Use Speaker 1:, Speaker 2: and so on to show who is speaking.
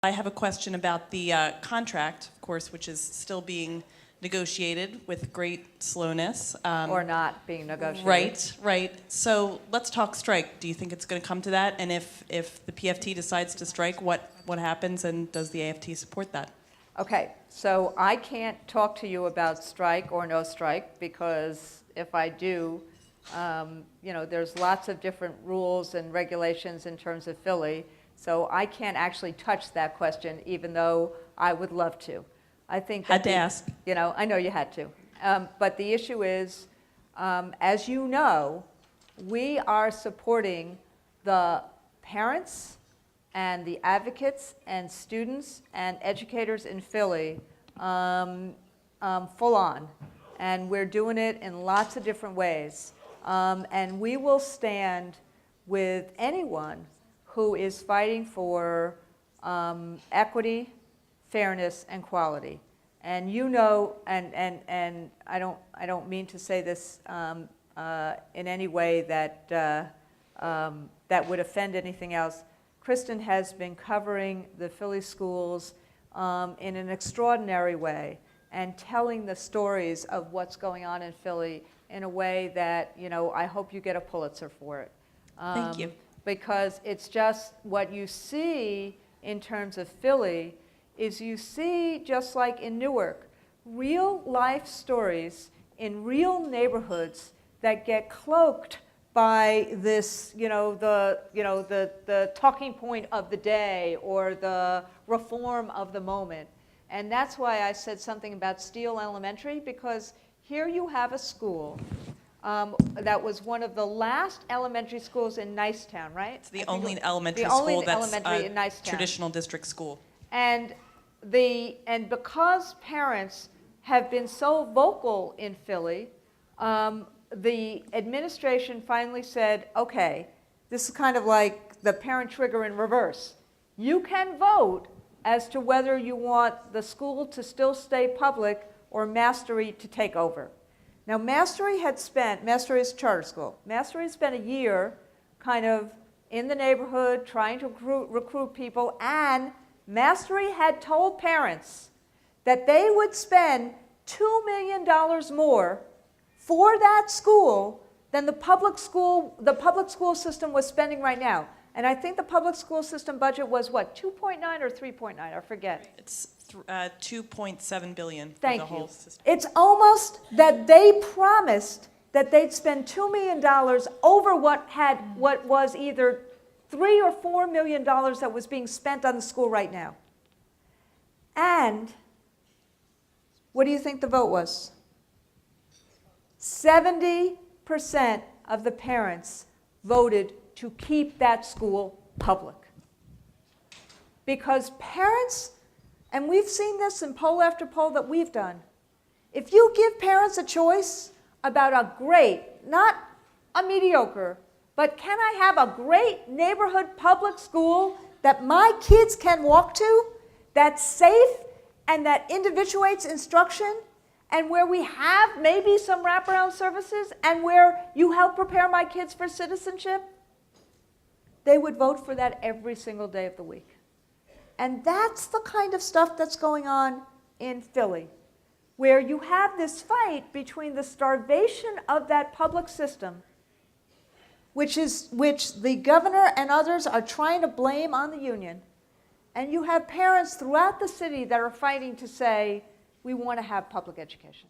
Speaker 1: I have a question about the contract, of course, which is still being negotiated with great slowness.
Speaker 2: Or not being negotiated.
Speaker 1: Right. So let's talk strike. Do you think it's going to come to that? And if the PFT decides to strike, what happens, and does the AFT support that?
Speaker 2: Okay, so I can't talk to you about strike or no strike, because if I do, there's lots of different rules and regulations in terms of Philly, so I can't actually touch that question, even though I would love to. I think
Speaker 1: had to ask.
Speaker 2: I know you had to. But the issue is, as you know, we are supporting the parents and the advocates and students and educators in Philly full on. And we're doing it in lots of different ways. And we will stand with anyone who is fighting for equity, fairness, and quality. And and I don't mean to say this in any way that that would offend anything else. Kristen has been covering the Philly schools in an extraordinary way and telling the stories of what's going on in Philly in a way that, I hope you get a Pulitzer for it.
Speaker 1: Thank you.
Speaker 2: Because it's just what you see in terms of Philly is you see, just like in Newark, real life stories in real neighborhoods that get cloaked by this, the talking point of the day or the reform of the moment. And that's why I said something about Steele Elementary, because here you have a school that was one of the last elementary schools in Nicetown, right?
Speaker 1: It's the only elementary school that's
Speaker 2: in Nicetown.
Speaker 1: Traditional district school.
Speaker 2: And because parents have been so vocal in Philly, the administration finally said, okay, this is kind of like the parent trigger in reverse. You can vote as to whether you want the school to still stay public or Mastery to take over. Now, Mastery is a charter school. Mastery had spent a year kind of in the neighborhood trying to recruit people, and Mastery had told parents that they would spend $2 million more for that school than the public school system was spending right now. And I think the public school system budget was what, 2.9 or 3.9, I forget.
Speaker 1: It's 2.7 billion for
Speaker 2: Thank
Speaker 1: the whole
Speaker 2: you.
Speaker 1: system.
Speaker 2: It's almost that they promised that they'd spend $2 million over what was either $3 or $4 million that was being spent on the school right now. And what do you think the vote was? 70% of the parents voted to keep that school public. Because parents, and we've seen this in poll after poll that we've done, if you give parents a choice about a great, not a mediocre, but can I have a great neighborhood public school that my kids can walk to, that's safe and that individuates instruction, and where we have maybe some wraparound services, and where you help prepare my kids for citizenship, they would vote for that every single day of the week. And that's the kind of stuff that's going on in Philly, where you have this fight between the starvation of that public system, which the governor and others are trying to blame on the union, and you have parents throughout the city that are fighting to say, we want to have public education.